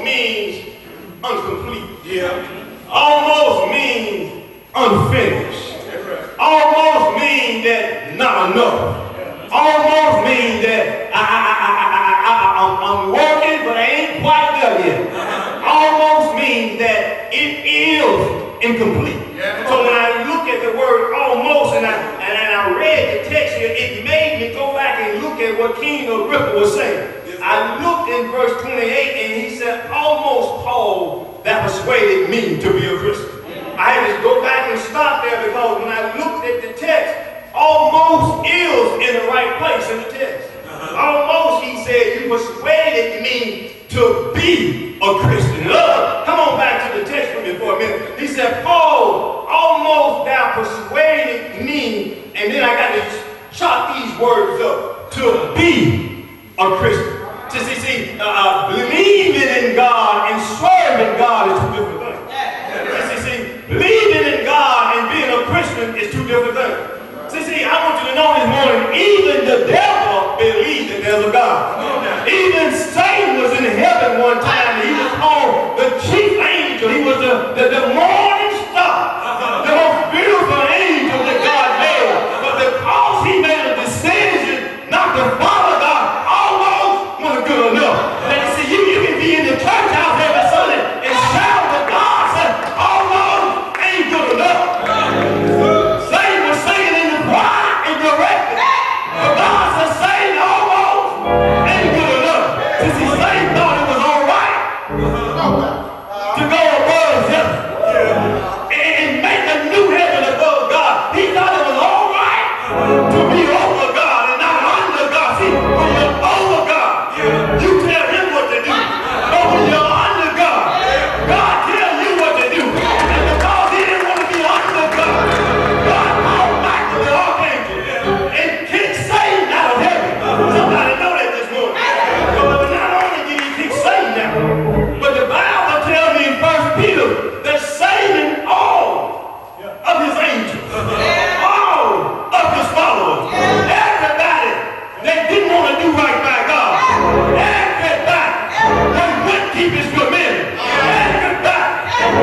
means incomplete. Almost means unfinished. Almost means that not enough. Almost means that I'm working, but I ain't quite there yet. Almost means that it is incomplete. So when I look at the word almost and I read the text here, it made me go back and look at what King Agrippa was saying. I looked in verse 28 and he said, almost Paul that persuaded me to be a Christian. I had to go back and stop there because when I looked at the text, almost is in the right place in the text. Almost, he said, you persuaded me to be a Christian. Look, come on back to the text with me for a minute. He said, Paul, almost thou persuaded me, and then I got to chop these words up, to be a Christian. See, believing in God and serving God is two different things. See, believing in God and being a Christian is two different things. See, I want you to know this morning, even the devil believes that there's a God. Even Satan was in heaven one time, and he was called the chief angel. He was the morning star, the most beautiful angel that God made. But because he made a decision not to follow God, almost wasn't good enough. And you see, you can be in the church house every Sunday and shout to God, say, almost ain't good enough. Satan was singing in the choir and directed. But God said, Satan almost ain't good enough. See, Satan thought it was all right to go above heaven and make a new heaven above God. He thought it was all right to be over God and not under God. See, when you're over God, you tell him what to do. But when you're under God, God tells you what to do. And because he didn't want to be under God, God called Michael the archangel and kicked Satan out of heaven. Somebody know that this morning. But not only did he kick Satan out, but the Bible tells me in 1 Peter that Satan, all of his angels, all of his followers, everybody that didn't want to do right by God, everybody that wouldn't keep his commandments, everybody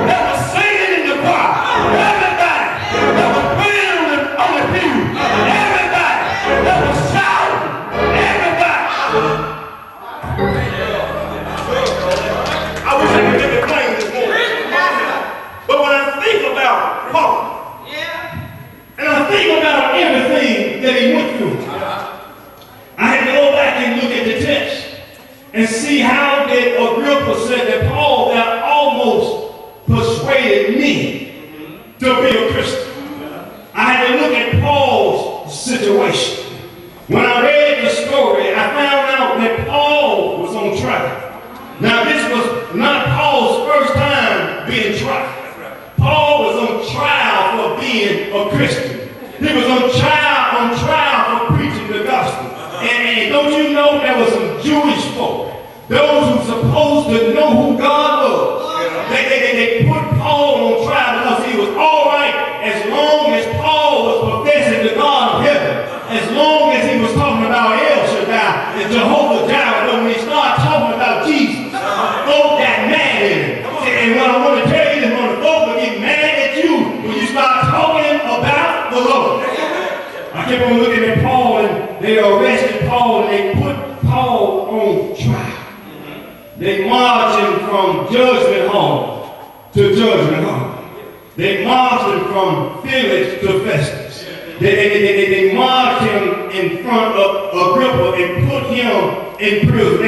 that was singing in the choir, everybody that was praying on the pew, everybody that was shouting, everybody. I wish I could make it plain this morning. But when I think about Paul, and I think about everything that he went through, I had to go back and look at the text and see how that Agrippa said that Paul that almost persuaded me to be a Christian. I had to look at Paul's situation. When I read the story, I found out that Paul was on trial. Now, this was not Paul's first time being tried. Paul was on trial for being a Christian. He was on trial for preaching the gospel. And don't you know there were some Jewish folk, those who were supposed to know who God was. They put Paul on trial because he was all right as long as Paul was professing the God of heaven, as long as he was talking about El Shaddai and Jehovah Jireh. But when he started talking about Jesus, folk got mad at him. And what I want to tell you is when the folk will get mad at you when you start talking about the Lord. I kept on looking at Paul, and they arrested Paul and they put Paul on trial. They marched him from judgment hall to judgment hall. They marched him from Felix to Festus. They marched him in front of Agrippa and put him in prison.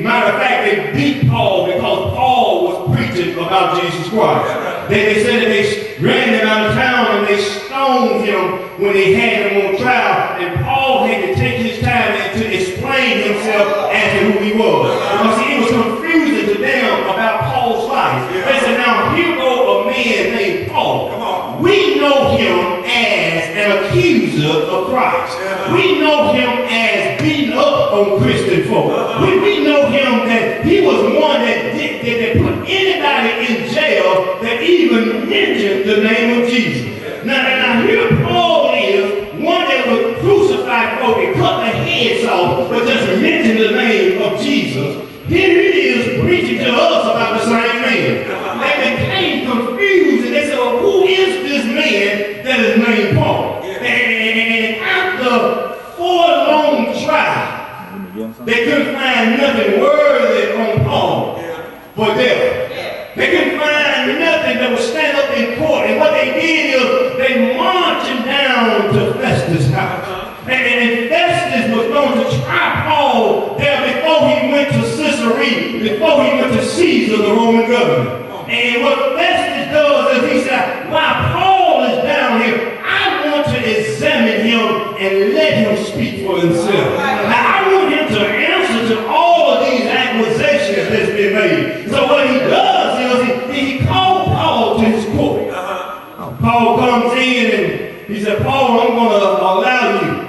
Matter of fact, they beat Paul because Paul was preaching about Jesus Christ. They said that they ran him out of town and they stoned him when they had him on trial. And Paul had to take his time to explain himself as to who he was. Because he was confusing to them about Paul's life. They said, now here go a man named Paul. We know him as an accuser of Christ. We know him as beating up on Christian folk. We know him that he was one that put anybody in jail that even mentioned the name of Jesus. Now here Paul is, one that was crucified folk and cut the heads off, but just mentioned the name of Jesus. Here he is preaching for death. They couldn't find nothing that would stand up in court. And what they did is they marched him down to Festus' house. And Festus was going to try Paul there before he went to Caesarea, before he went to Caesar, the Roman governor. And what Festus does is he said, while Paul is down here, I want to examine him and let him speak for himself. Now, I want him to answer to all of these accusations that's been made. So what he does is he called Paul to his court. Paul comes in and he said, Paul, I'm going to allow you.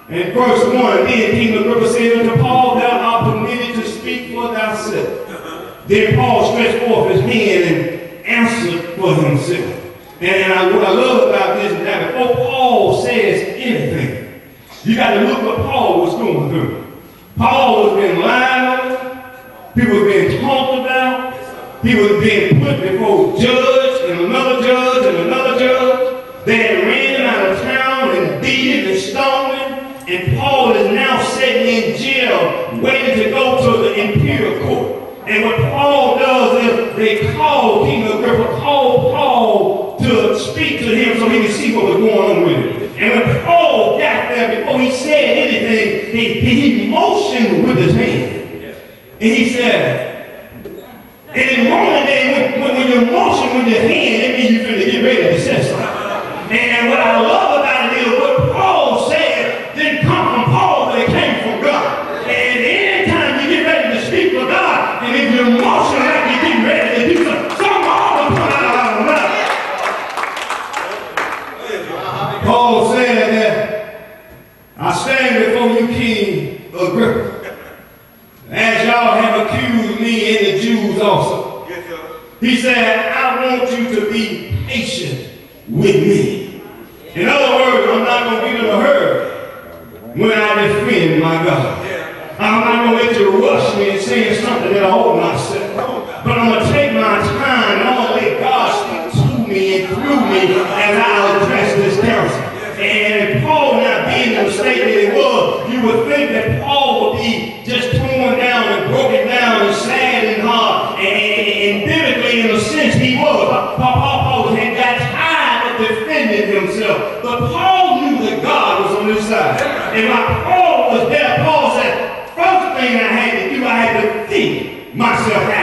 And verse 1, then King Agrippa said unto Paul, thou art permitted to speak for thyself. Then Paul stretched forth his hand and answered for himself. And what I love about this is that before Paul says anything, you got to look what Paul was going through. Paul was being lied on, people were being talked about, he was being put before judge and another judge and another judge. They had ran him out of town and beat him and stoned him. And Paul is now sitting in jail waiting to go to the imperial court. And what Paul does is they call King Agrippa, call Paul to speak to him so he can see what was going on with him. And when Paul got there, before he said anything, he motioned with his hand. And he said, and in Roman day, when you motion with your hand, it means you're going to get ready to say something. And what I love about it is what Paul said didn't come from Paul, but it came from God. And anytime you get ready to speak for God, and if you're motion like you're getting ready to do something all will come out of the mouth. Paul said that I stand before you, King Agrippa, as y'all have accused me and the Jews also. He said, I want you to be patient with me. In other words, I'm not going to get in a hurry when I defend my God. I'm not going to let you rush me and saying something that I ought not say. But I'm going to take my time and I'm going to let God speak to me and through me as I address this council. And Paul not being in the state that he was, you would think that Paul would be just torn down and broken down and sad and hard. And biblically, in a sense, he was. Paul had got tired of defending himself. But Paul knew that God was on his side. And while Paul was there, Paul said, first thing I had to do, I had to think myself out.